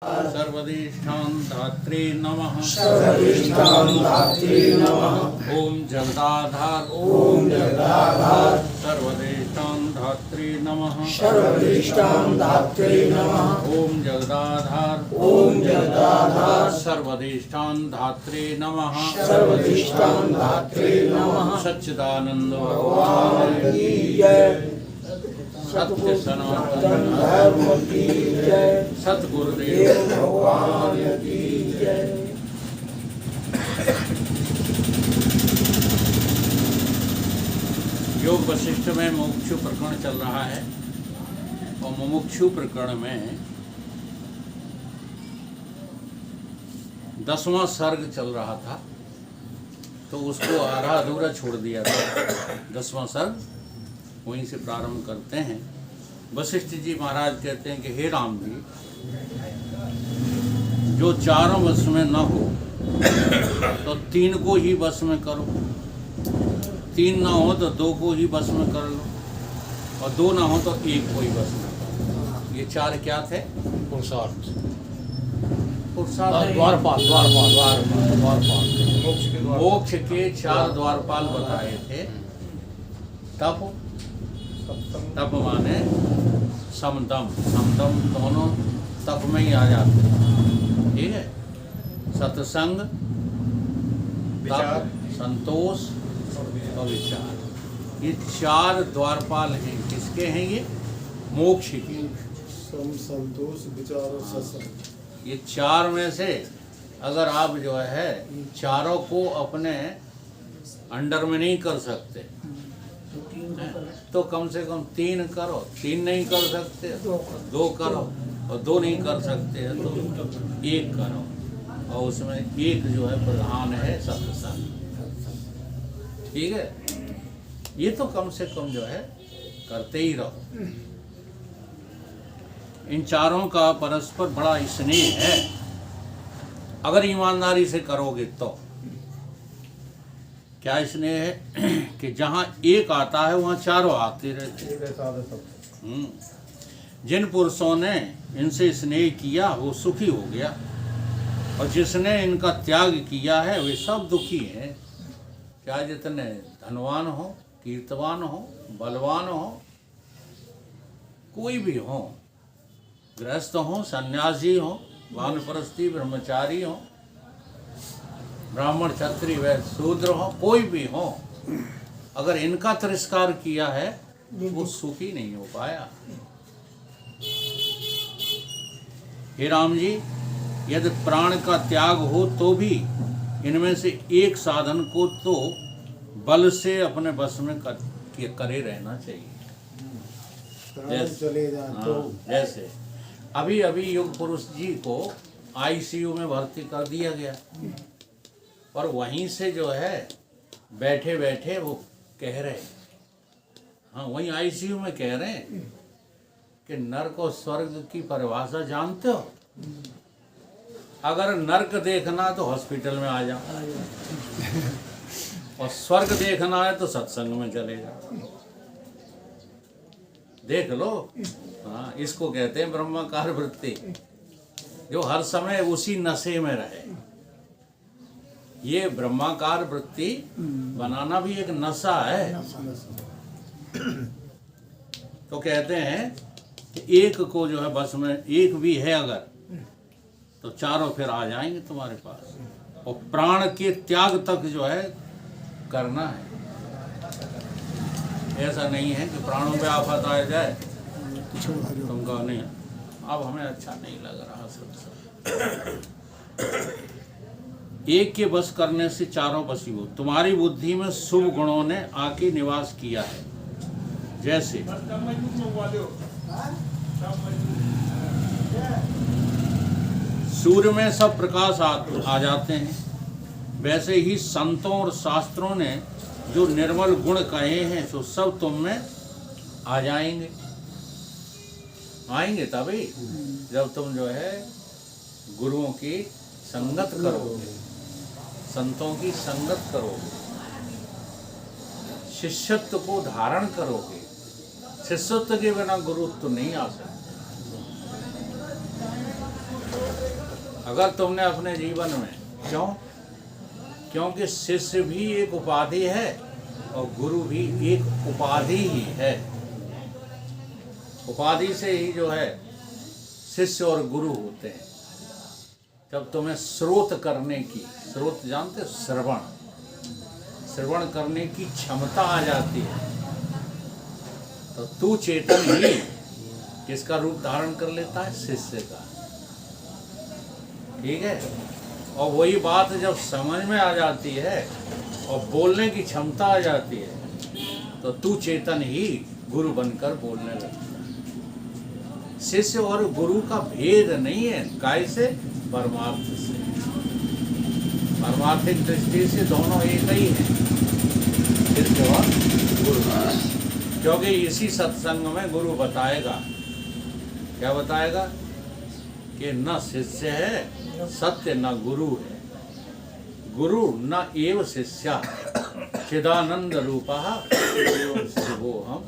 सर्वदिष्ठां धात्रे नमः। सर्वदिष्टां धात्रे नमः। ओम जगदाधार ओम जगदाधार सर्वदिष्टां धात्रे नमः। सर्वदिष्टां धात्रे नमः। ओम जगदाधार ओम जगदाधार सर्वदिष्टां धात्रे नमः। सर्वदिष्टां धात्रे नमः। सच्चिदानंद भगवान की जय। सत्य सनातन धर्म की जय। सतगुरुदेव भगवान की जय। योग वशिष्ठ में मुमुक्षु प्रकरण चल रहा है और मुमुक्षु प्रकरण में 10वां सर्ग चल रहा था, तो उसको आधा अधूरा छोड़ दिया था। 10वां सर्ग वहीं से प्रारंभ करते हैं। वशिष्ठ जी महाराज कहते हैं कि हे राम जी, जो चारों वश में न हो तो 3 को ही वश में करो, 3 ना हो तो 2 को ही वश में कर लो, और 2 ना हो तो 1 को ही वश में करो। ये 4 क्या थे? पुरुषार्थ, पुरुषार्थ, द्वारपाल, मोक्ष के 4 द्वारपाल बताए थे। तप माने समदम, समदम दोनों तप में ही आ जाते हैं, ठीक है। सत्संग, तप, संतोष और विचार, ये 4 द्वारपाल हैं। किसके हैं ये? मोक्ष के। संतोष, विचार और सत्संग। ये 4 में से अगर आप जो है चारों को अपने अंडर में नहीं कर सकते तो कम से कम 3 करो। 3 नहीं कर सकते 2 करो, और 2 नहीं कर सकते तो 1 करो, और उसमें 1 जो है प्रधान है सत्संग, ठीक है। ये तो कम से कम जो है करते ही रहो। इन चारों का परस्पर बड़ा स्नेह है, अगर ईमानदारी से करोगे तो। क्या स्नेह है कि जहाँ एक आता है वहाँ चारों आते रहते। जिन पुरुषों ने इनसे स्नेह किया वो सुखी हो गया, और जिसने इनका त्याग किया है वे सब दुखी हैं। क्या जितने धनवान हो, कीर्तवान हो, बलवान हो, कोई भी हो, गृहस्थ हो, सन्यासी हो, वानप्रस्थी, ब्रह्मचारी हो, ब्राह्मण, क्षत्रिय, वैश्य, शूद्र हो, कोई भी हो, अगर इनका तिरस्कार किया है वो सुखी नहीं हो पाया। हे राम जी, यदि प्राण का त्याग हो तो भी इनमें से एक साधन को तो बल से अपने बस में करे रहना चाहिए। जैसे अभी अभी युग पुरुष जी को आईसीयू में भर्ती कर दिया गया, और वहीं से जो है बैठे बैठे वो कह रहे, हाँ वहीं आईसीयू में कह रहे हैं कि नर्क और स्वर्ग की परिभाषा जानते हो? अगर नर्क देखना तो हॉस्पिटल में आ जाओ, और स्वर्ग देखना है तो सत्संग में चले जाओ, देख लो। हाँ, इसको कहते हैं ब्रह्माकार वृत्ति, जो हर समय उसी नशे में रहे। ये ब्रह्माकार वृत्ति बनाना भी एक नशा है। तो कहते हैं कि एक को जो है बस में, एक भी है अगर, तो चारों फिर आ जाएंगे तुम्हारे पास, और प्राण के त्याग तक जो है करना है। ऐसा नहीं है कि प्राणों पे आफत आ जाए तुम कहो नहीं अब हमें अच्छा नहीं लग रहा सब। एक के बस करने से चारों बसी हो। तुम्हारी बुद्धि में शुभ गुणों ने आके निवास किया है, जैसे सूर्य में सब प्रकाश आ जाते हैं, वैसे ही संतों और शास्त्रों ने जो निर्मल गुण कहे हैं तो सब तुम में आ जाएंगे। आएंगे तभी जब तुम जो है गुरुओं की संगत करोगे, संतों की संगत करोगे, शिष्यत्व को धारण करोगे। शिष्यत्व के बिना गुरुत्व नहीं आ सकता। अगर तुमने अपने जीवन में, क्योंकि शिष्य भी एक उपाधि है और गुरु भी एक उपाधि ही है। उपाधि से ही जो है शिष्य और गुरु होते हैं। जब तुम्हें स्रोत करने की, स्रोत जानते, श्रवण करने की क्षमता आ जाती है, तो तू चेतन ही किसका रूप धारण कर लेता है? शिष्य का। ठीक है। और वही बात जब समझ में आ जाती है और बोलने की क्षमता आ जाती है, तो तू चेतन ही गुरु बनकर बोलने लगता है। शिष्य और गुरु का भेद नहीं है। काय से? परमार्थ से। पारमार्थिक दृष्टि से दोनों एक ही हैं, शिष्य और गुरु। क्योंकि इसी सत्संग में गुरु बताएगा, क्या बताएगा? कि न शिष्य है सत्य, न गुरु है। गुरु न एव शिष्य चिदानंद रूपा शिवोहम।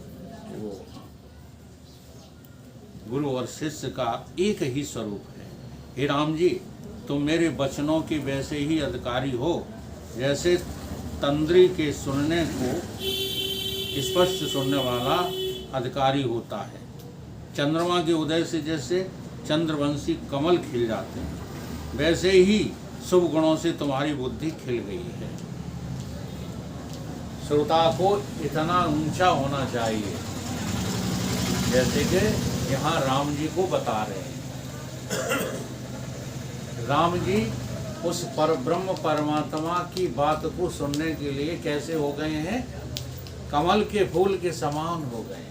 गुरु और शिष्य का एक ही स्वरूप है। हे राम जी, तुम मेरे वचनों के वैसे ही अधिकारी हो जैसे तंद्री के सुनने को स्पष्ट सुनने वाला अधिकारी होता है। चंद्रमा के उदय से जैसे चंद्रवंशी कमल खिल जाते हैं, वैसे ही शुभ गुणों से तुम्हारी बुद्धि खिल गई है। श्रोता को इतना ऊंचा होना चाहिए, जैसे कि यहाँ राम जी को बता रहे हैं। राम जी उस परब्रह्म परमात्मा की बात को सुनने के लिए कैसे हो गए हैं? कमल के फूल के समान हो गए।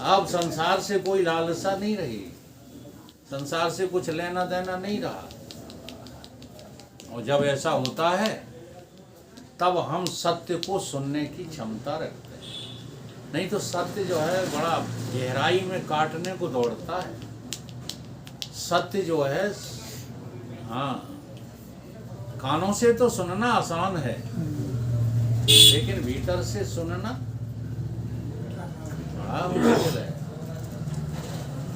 अब संसार से कोई लालसा नहीं रही, संसार से कुछ लेना देना नहीं रहा। और जब ऐसा होता है तब हम सत्य को सुनने की क्षमता रखते हैं। नहीं तो सत्य जो है बड़ा गहराई में काटने को दौड़ता है। सत्य जो है, हाँ, कानों से तो सुनना आसान है, लेकिन भीतर से सुनना बड़ा मुश्किल है।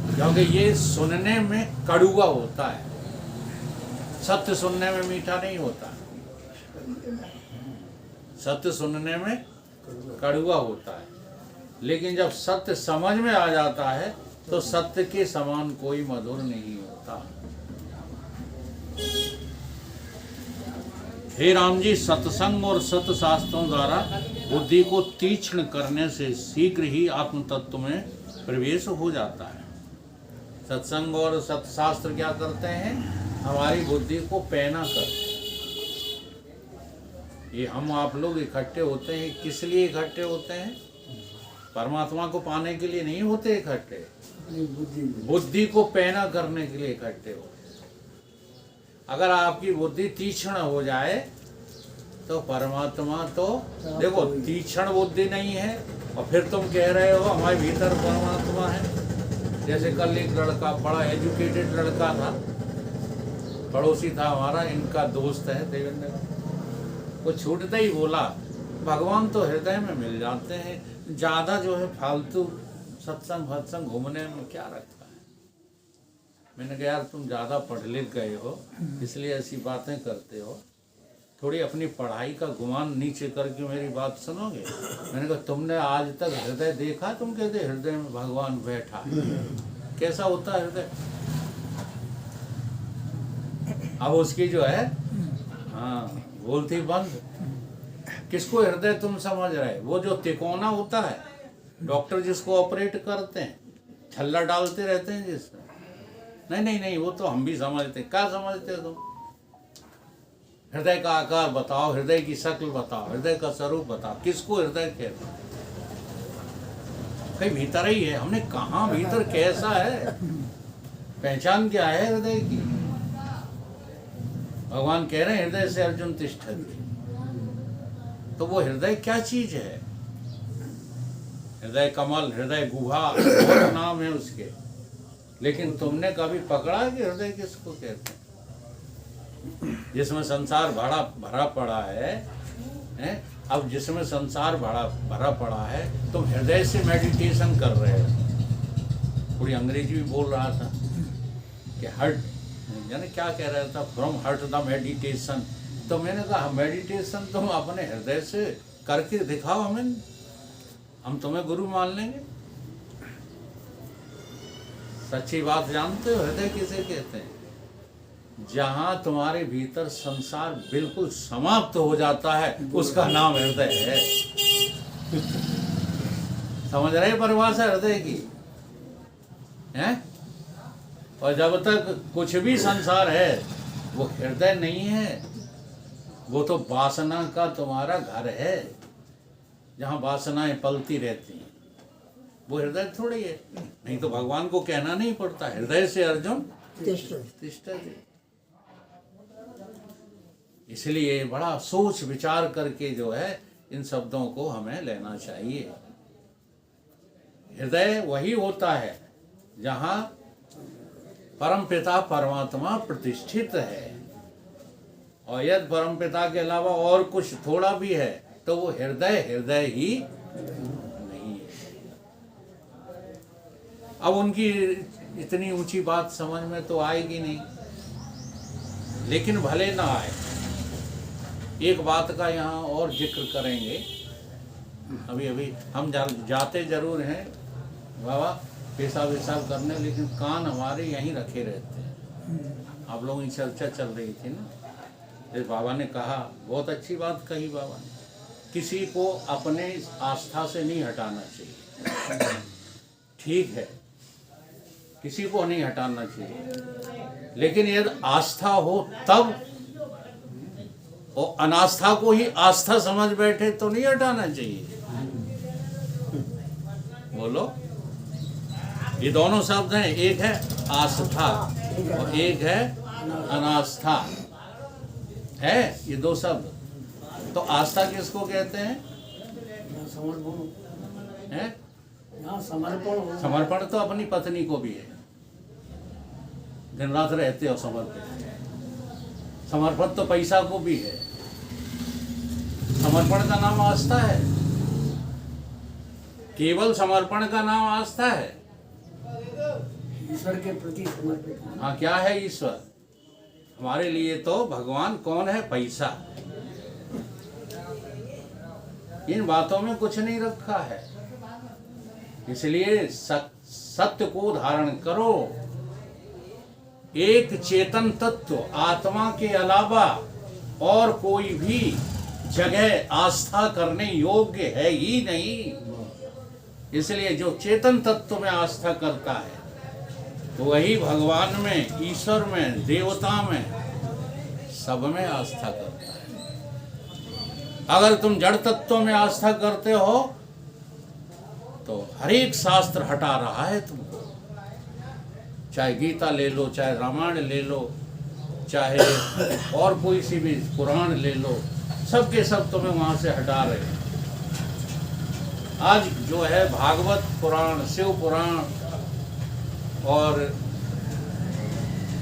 क्योंकि ये सुनने में कड़वा होता है, सत्य सुनने में मीठा नहीं होता। सत्य सुनने में कड़वा होता है, लेकिन जब सत्य समझ में आ जाता है तो सत्य के समान कोई मधुर नहीं होता। हे राम जी, सत्संग और सत्य शास्त्रों द्वारा बुद्धि को तीक्ष्ण करने से शीघ्र ही आत्म तत्व में प्रवेश हो जाता है। सत्संग और सत्य शास्त्र क्या करते हैं? हमारी बुद्धि को पैना करते हैं। ये हम आप लोग इकट्ठे होते हैं, किस लिए इकट्ठे होते हैं? परमात्मा को पाने के लिए नहीं होते इकट्ठे, बुद्धि को पैना करने के लिए इकट्ठे होते। अगर आपकी बुद्धि तीक्ष्ण हो जाए तो परमात्मा तो देखो, तीक्ष्ण बुद्धि नहीं है और फिर तुम कह रहे हो हमारे भीतर परमात्मा है। जैसे कल एक लड़का, बड़ा एजुकेटेड लड़का था, पड़ोसी था हमारा, इनका दोस्त है देवेंद्र, वो छूटते ही बोला भगवान तो हृदय में मिल जाते हैं, ज़्यादा जो है फालतू सत्संग फत्संग घूमने में क्या रखा है। मैंने कहा यार तुम ज़्यादा पढ़ लिख गए हो इसलिए ऐसी बातें करते हो, थोड़ी अपनी पढ़ाई का गुमान नीचे करके मेरी बात सुनोगे। मैंने कहा तुमने आज तक हृदय देखा? तुम कहते हृदय में भगवान बैठा, कैसा होता है हृदय? अब उसकी जो है, हाँ, बोलती बंद। किसको हृदय तुम समझ रहे? वो जो तिकोना होता है, डॉक्टर जिसको ऑपरेट करते हैं, छल्ला डालते रहते हैं जिसमें, नहीं, वो तो हम भी समझते हैं। क्या समझते हो तुम? हृदय का आकार बताओ, हृदय की शक्ल बताओ, हृदय का स्वरूप बताओ, किसको हृदय कहते हैं? कहीं भीतर ही है। हमने कहाँ भीतर कैसा है, पहचान क्या है हृदय की? भगवान कह रहे हैं हृदय से अर्जुन तिष्ठति। तो वो हृदय क्या चीज है? हृदय कमल, हृदय गुहा, बहुत नाम है उसके, लेकिन तुमने कभी पकड़ा कि हृदय किसको कहते हैं? जिसमें संसार भरा पड़ा है? अब जिसमें संसार भरा पड़ा है, तुम हृदय से मेडिटेशन कर रहे हो। थोड़ी अंग्रेजी भी बोल रहा था, कि हर्ट, यानी क्या कह रहा था, फ्रॉम हर्ट द मेडिटेशन। तो मैंने कहा मेडिटेशन तुम अपने हृदय से करके दिखाओ हमें, हम तुम्हें गुरु मान लेंगे। सच्ची बात जानते हो हृदय किसे कहते हैं? जहां तुम्हारे भीतर संसार बिल्कुल समाप्त हो जाता है उसका नाम हृदय है। समझ रहे परिभाषा हृदय की है? और जब तक कुछ भी संसार है वो हृदय नहीं है, वो तो वासना का तुम्हारा घर है, जहां वासनाएं पलती रहती हैं, वो हृदय थोड़ी है। नहीं तो भगवान को कहना नहीं पड़ता हृदय से अर्जुन तिष्ठति। इसलिए बड़ा सोच विचार करके जो है इन शब्दों को हमें लेना चाहिए। हृदय वही होता है जहां परमपिता परमात्मा प्रतिष्ठित है, और यदि परमपिता के अलावा और कुछ थोड़ा भी है तो वो हृदय हृदय ही नहीं है। अब उनकी इतनी ऊंची बात समझ में तो आएगी नहीं, लेकिन भले ना आए, एक बात का यहाँ और जिक्र करेंगे। अभी अभी हम जाते जरूर हैं बाबा पेशाब वेशाब करने, लेकिन कान हमारे यहीं रखे रहते हैं। आप लोगों की चर्चा चल रही थी ना, इस बाबा ने कहा, बहुत अच्छी बात कही बाबा ने, किसी को अपने आस्था से नहीं हटाना चाहिए। ठीक है, किसी को नहीं हटाना चाहिए, लेकिन यदि आस्था हो तब, और अनास्था को ही आस्था समझ बैठे तो नहीं हटाना चाहिए। बोलो, ये दोनों शब्द हैं, एक है आस्था और एक है अनास्था, है ये दो शब्द। तो आस्था किसको कहते हैं? समर्पण तो अपनी पत्नी को भी है, दिन रात रहते हो समर्पित। समर्पण तो पैसा को भी है। समर्पण का नाम आस्था है, केवल समर्पण का नाम आस्था है। ईश्वर के प्रति समर्पित। हाँ, क्या है ईश्वर? हमारे लिए तो भगवान कौन है? पैसा। इन बातों में कुछ नहीं रखा है। इसलिए सत्य को धारण करो। एक चेतन तत्व आत्मा के अलावा और कोई भी जगह आस्था करने योग्य है ही नहीं। इसलिए जो चेतन तत्व में आस्था करता है तो वही भगवान में, ईश्वर में, देवता में, सब में आस्था करता है। अगर तुम जड़ तत्व में आस्था करते हो तो हर एक शास्त्र हटा रहा है तुमको। चाहे गीता ले लो, चाहे रामायण ले लो, चाहे और कोई सी भी पुराण ले लो, सब के सब तुम्हें वहां से हटा रहे हैं। आज जो है भागवत पुराण, शिव पुराण और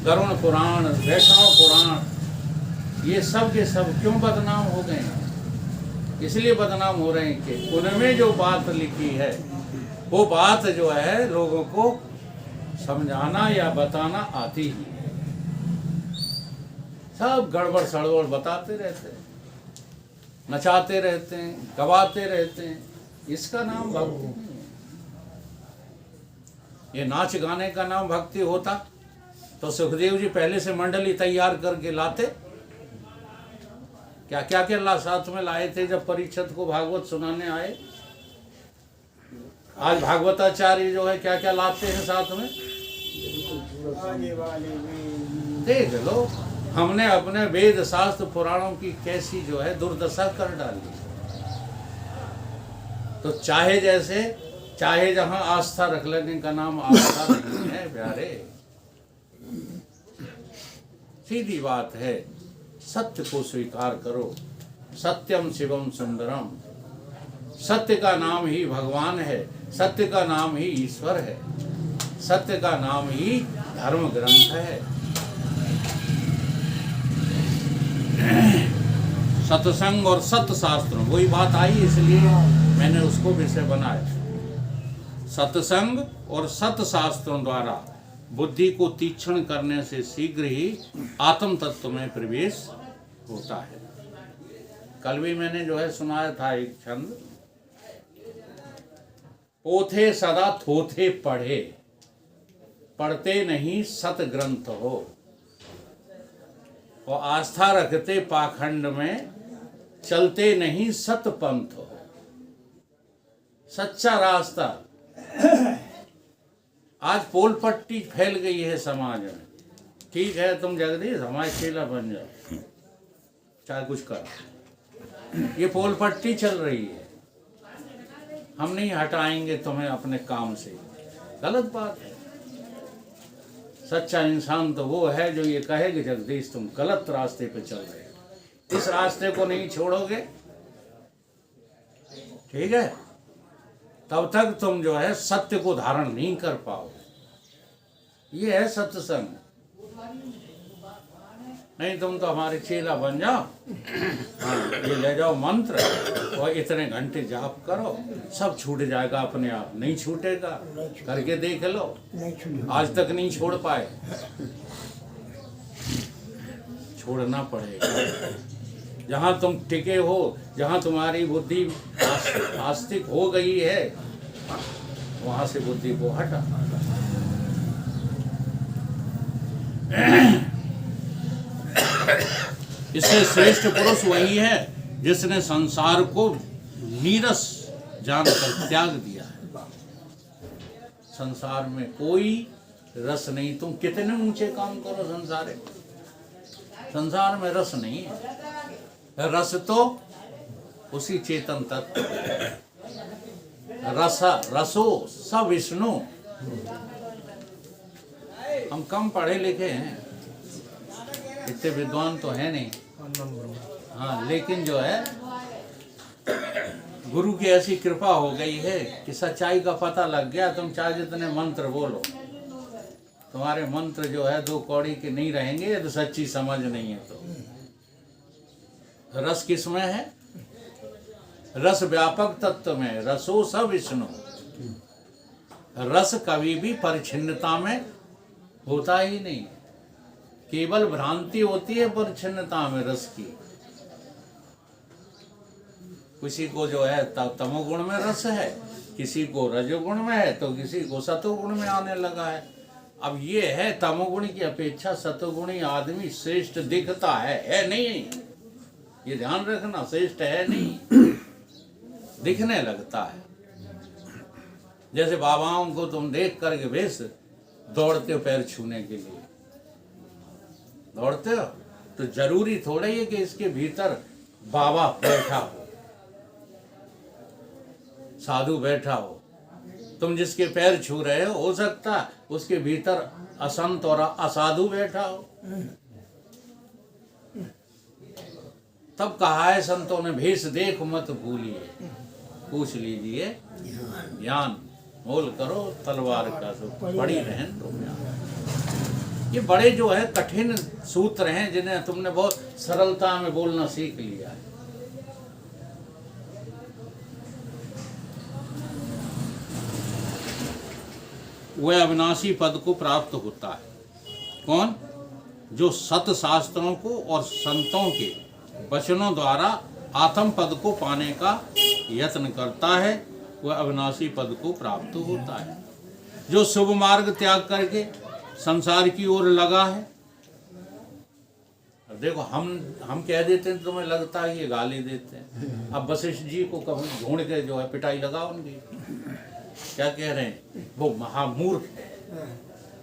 गरुण पुराण, वैष्णव पुराण, ये सब के सब क्यों बदनाम हो गए हैं? इसलिए बदनाम हो रहे हैं कि उनमें जो बात लिखी है वो बात जो है लोगों को समझाना या बताना आती ही है। सब गड़बड़ सड़बड़ बताते रहते हैं, नचाते रहते हैं, गवाते रहते हैं। इसका नाम भक्ति नहीं है। ये नाच गाने का नाम भक्ति होता तो सुखदेव जी पहले से मंडली तैयार करके लाते। क्या क्या क्या साथ में लाए थे जब परीक्षित को भागवत सुनाने आए। आज भागवताचार्य जो है क्या क्या लाते हैं साथ में, देख लो। हमने अपने वेद शास्त्र पुराणों की कैसी जो है दुर्दशा कर डाली। तो चाहे जैसे, चाहे जहां आस्था रख लेने का नाम आस्था नहीं है प्यारे। सीधी बात है, सत्य को स्वीकार करो। सत्यम शिवम सुंदरम। सत्य का नाम ही भगवान है, सत्य का नाम ही ईश्वर है, सत्य का नाम ही धर्म ग्रंथ है। सत्संग और सत्य शास्त्र, वही बात आई, इसलिए मैंने उसको विषय बनाया। सत्संग और सत्य शास्त्रों द्वारा बुद्धि को तीक्ष्ण करने से शीघ्र ही आत्म तत्व में प्रवेश होता है। कल भी मैंने जो है सुनाया था एक छंद, पोथे सदा थोथे पढ़े, पढ़ते नहीं सत ग्रंथ हो, और आस्था रखते पाखंड में, चलते नहीं सत पंथ हो। सच्चा रास्ता, आज पोल पट्टी फैल गई है समाज में। ठीक है, तुम जगदीश हमारे चेला बन जाओ, चाहे कुछ कर। ये पोल पट्टी चल रही है, हम नहीं हटाएंगे तुम्हें अपने काम से। गलत बात है। सच्चा इंसान तो वो है जो ये कहे कि जगदीश तुम गलत रास्ते पे चल रहे हो, इस रास्ते को नहीं छोड़ोगे, ठीक है, तब तक तुम जो है सत्य को धारण नहीं कर पाओगे। ये है सत्संग। नहीं तुम तो हमारे चेला बन जाओ, हाँ, ये ले जाओ मंत्र और इतने घंटे जाप करो, सब छूट जाएगा अपने आप। नहीं छूटेगा, करके देख लो, आज तक नहीं छोड़ पाए, छोड़ना पड़ेगा। जहाँ तुम टिके हो, जहाँ तुम्हारी बुद्धि आस्तिक हो गई है, वहां से बुद्धि को हटा। इससे श्रेष्ठ पुरुष वही है जिसने संसार को नीरस जानकर त्याग दिया है। संसार में कोई रस नहीं। तुम कितने ऊंचे काम करो संसार में रस नहीं है। रस तो उसी चेतन तत्व, रसो स विष्णु। हम कम पढ़े लिखे हैं, इतने विद्वान तो है नहीं, हाँ, लेकिन जो है गुरु की ऐसी कृपा हो गई है कि सच्चाई का पता लग गया। तुम चाहे जितने मंत्र बोलो, तुम्हारे मंत्र जो है दो कौड़ी के नहीं रहेंगे, तो सच्ची समझ नहीं है। तो रस किस में है? रस व्यापक तत्व में, रसो स विष्णु। रस कभी भी परिच्छिन्नता में होता ही नहीं, केवल भ्रांति होती है परिच्छिन्नता में रस की। किसी को जो है तमोगुण में रस है, किसी को रजोगुण में है, तो किसी को सतोगुण में आने लगा है। अब ये है, तमोगुण की अपेक्षा सतोगुणी आदमी श्रेष्ठ दिखता है नहीं, ये ध्यान रखना, श्रेष्ठ है नहीं, दिखने लगता है। जैसे बाबाओं को तुम देख करके बेस दौड़ते हो पैर छूने के लिए, दौड़ते हो, तो जरूरी थोड़ा ही है कि इसके भीतर बाबा बैठा हो, साधु बैठा हो। तुम जिसके पैर छू रहे हो सकता है उसके भीतर असंत और असाधु बैठा हो। तब कहा है संतों ने, भेष देख मत भूलिए, पूछ लीजिए ज्ञान, मोल करो तलवार का, तो बड़ी रहन दो ज्ञान। ये बड़े जो है कठिन सूत्र हैं जिन्हें तुमने बहुत सरलता में बोलना सीख लिया है। वह अविनाशी पद को प्राप्त होता है। कौन? जो सत शास्त्रों को और संतों के वचनों द्वारा आत्म पद को पाने का यत्न करता है, वह अविनाशी पद को प्राप्त होता है। जो शुभ मार्ग त्याग करके संसार की ओर लगा है। देखो हम कह देते हैं, तुम्हें लगता है ये गाली देते हैं। अब वशिष्ठ जी को कभी ढूंढ के जो है पिटाई लगाओ उनकी, क्या कह रहे हैं? वो महामूर्ख है।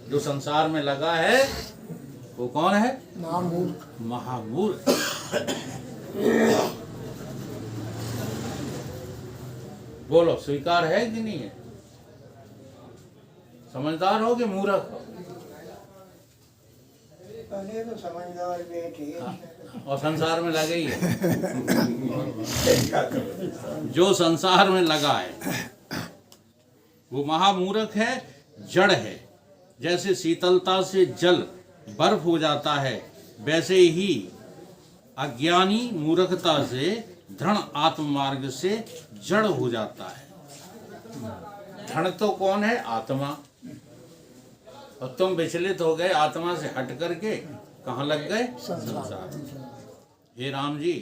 जो संसार में लगा है वो कौन है? महामूर्ख। बोलो, स्वीकार है कि नहीं है? समझदार हो कि मूर्ख हो? पहले तो समझदार बेटे, और संसार में लगे ही है। जो संसार में लगा है वो महामूर्ख है, जड़ है। जैसे शीतलता से जल बर्फ हो जाता है, वैसे ही अज्ञानी मूर्खता से दृढ़ आत्म मार्ग से जड़ हो जाता है। धन तो कौन है? आत्मा। और तुम विचलित हो गए आत्मा से हट करके कहाँ लग गए? संसार। हे राम जी,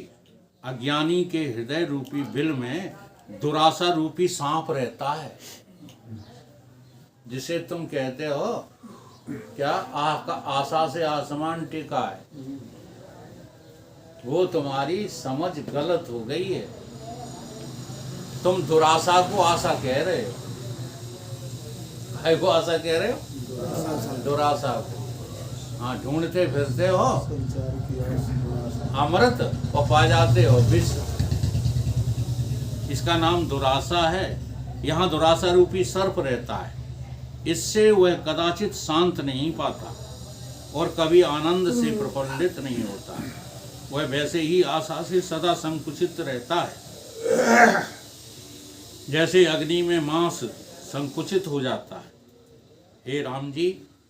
अज्ञानी के हृदय रूपी बिल में दुरासा रूपी सांप रहता है, जिसे तुम कहते हो क्या आशा से आसमान टिका है। वो तुम्हारी समझ गलत हो गई है। तुम दुराशा को आशा कह रहे हो। काय को आशा कह रहे हो? दुराशा को। हाँ, ढूंढते फिरते हो संसार की आस अमृत और पा जाते हो विष। इसका नाम दुराशा है। यहाँ दुराशा रूपी सर्प रहता है। इससे वह कदाचित शांत नहीं पाता और कभी आनंद से प्रफुल्लित नहीं होता। वह वैसे ही आशा से सदा संकुचित रहता है, जैसे अग्नि में मांस संकुचित हो जाता है। हे राम जी,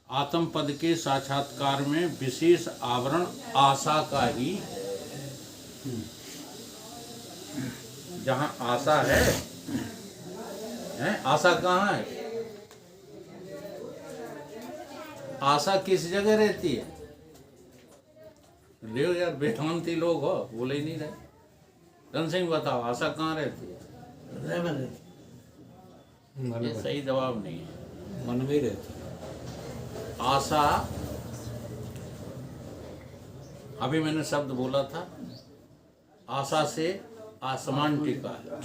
आत्म पद के साक्षात्कार में विशेष आवरण आशा का ही। जहाँ आशा है, आशा कहाँ है? आशा किस जगह रहती है? ले यार, वेदांती लोग हो, बोले ही नहीं रहे। धन सिंह बताओ, आशा कहाँ रहती है? ये सही जवाब नहीं है। मन में रहती है आशा, अभी मैंने शब्द बोला था, आशा से आसमान टिका है।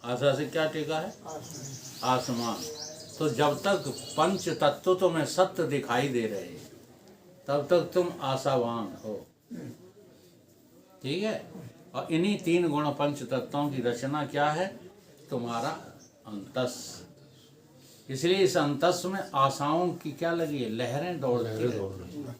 आशा से क्या टिका है? आसमान। तो जब तक पंच तत्व तुम्हें सत्य दिखाई दे रहे हैं, तब तक तुम आशावान हो। ठीक है? और इन्हीं तीन गुण पंच तत्वों की रचना क्या है? तुम्हारा अंतस। इसलिए इस अंतस में आशाओं की क्या लगी है? लहरें दौड़ती हैं।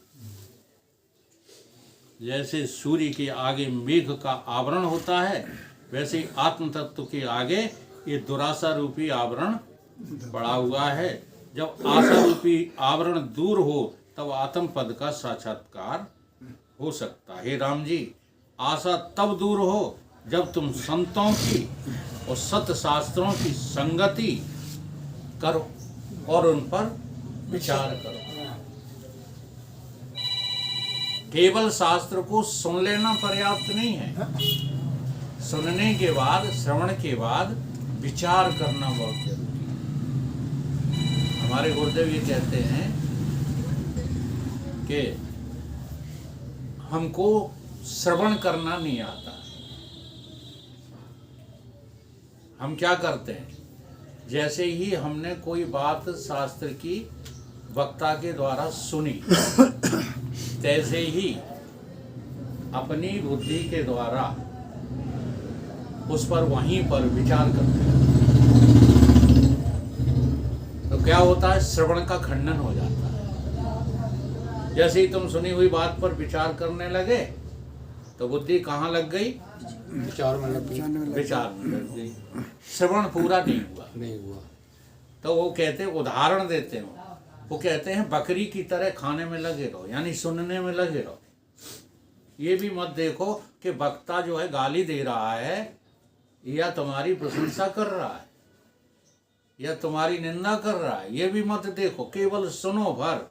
जैसे सूर्य के आगे मेघ का आवरण होता है, वैसे ही आत्म तत्व के आगे ये दुराशा रूपी आवरण पड़ा हुआ है। जब आशा रूपी आवरण दूर हो तब आत्म पद का साक्षात्कार हो सकता है। हे राम जी, आशा तब दूर हो जब तुम संतों की और सत्य शास्त्रों की संगति करो और उन पर विचार करो। केवल शास्त्र को सुन लेना पर्याप्त नहीं है। सुनने के बाद, श्रवण के बाद विचार करना बहुत जरूरी है। हमारे गुरुदेव ये कहते हैं कि हमको श्रवण करना नहीं आता। हम क्या करते हैं? जैसे ही हमने कोई बात शास्त्र की वक्ता के द्वारा सुनी, तैसे ही अपनी बुद्धि के द्वारा उस पर वहीं पर विचार करते हैं। तो क्या होता है? श्रवण का खंडन हो जाता है। जैसे ही तुम सुनी हुई बात पर विचार करने लगे तो बुद्धि कहाँ लग गई? विचार में लग विचार में लग गई। श्रवण पूरा नहीं हुआ। तो वो कहते, उदाहरण देते हैं, वो कहते हैं बकरी की तरह खाने में लगे रहो, यानी सुनने में लगे रहो। ये भी मत देखो कि वक्ता जो है गाली दे रहा है या तुम्हारी प्रशंसा कर रहा है या तुम्हारी निंदा कर रहा है। ये भी मत देखो, केवल सुनो भर,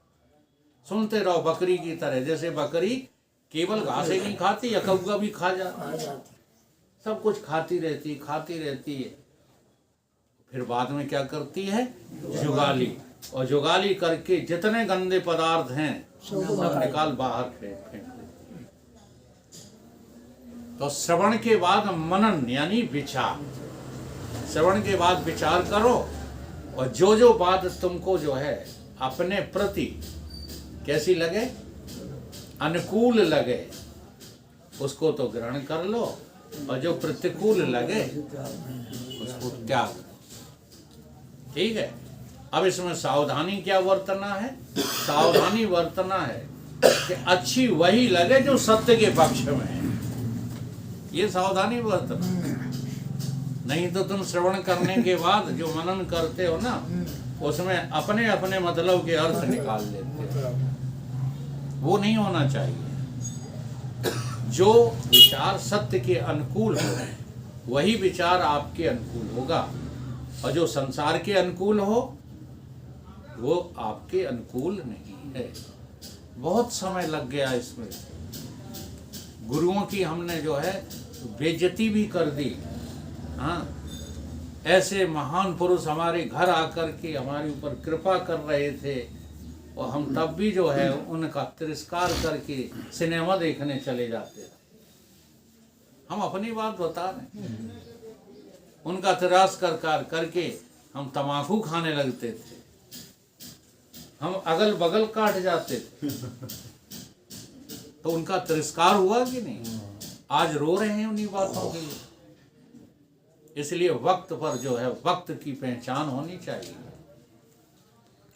सुनते रहो बकरी की तरह। जैसे बकरी केवल घास ही नहीं खाती, या कौवा भी खा जाती, सब कुछ खाती रहती है। फिर बाद में क्या करती है? जुगाली। और जुगाली करके जितने गंदे पदार्थ हैं सब निकाल बाहर फेंक देती। तो श्रवण के बाद मनन यानी विचार। श्रवण के बाद विचार करो, और जो बात तुमको जो है अपने प्रति कैसी लगे, अनुकूल लगे, उसको तो ग्रहण कर लो, और जो प्रतिकूल लगे उसको त्याग दो। ठीक है? अब इसमें सावधानी क्या बरतना है? सावधानी बरतना है कि अच्छी वही लगे जो सत्य के पक्ष में है। ये सावधानी बरतना। नहीं तो तुम श्रवण करने के बाद जो मनन करते हो ना, उसमें अपने अपने मतलब के अर्थ निकाल लेते हो। वो नहीं होना चाहिए। जो विचार सत्य के अनुकूल हो वही विचार आपके अनुकूल होगा, और जो संसार के अनुकूल हो वो आपके अनुकूल नहीं है। बहुत समय लग गया इसमें, गुरुओं की हमने जो है बेइज्जती भी कर दी। हाँ, ऐसे महान पुरुष हमारे घर आकर के हमारे ऊपर कृपा कर रहे थे और हम तब भी जो है उनका तिरस्कार करके सिनेमा देखने चले जाते थे। हम अपनी बात बता रहे हैं, उनका तिरस्कार करके हम तम्बाकू खाने लगते थे, हम अगल बगल काट जाते थे। तो उनका तिरस्कार हुआ कि नहीं? आज रो रहे हैं उन्हीं बातों के लिए। इसलिए वक्त पर जो है वक्त की पहचान होनी चाहिए।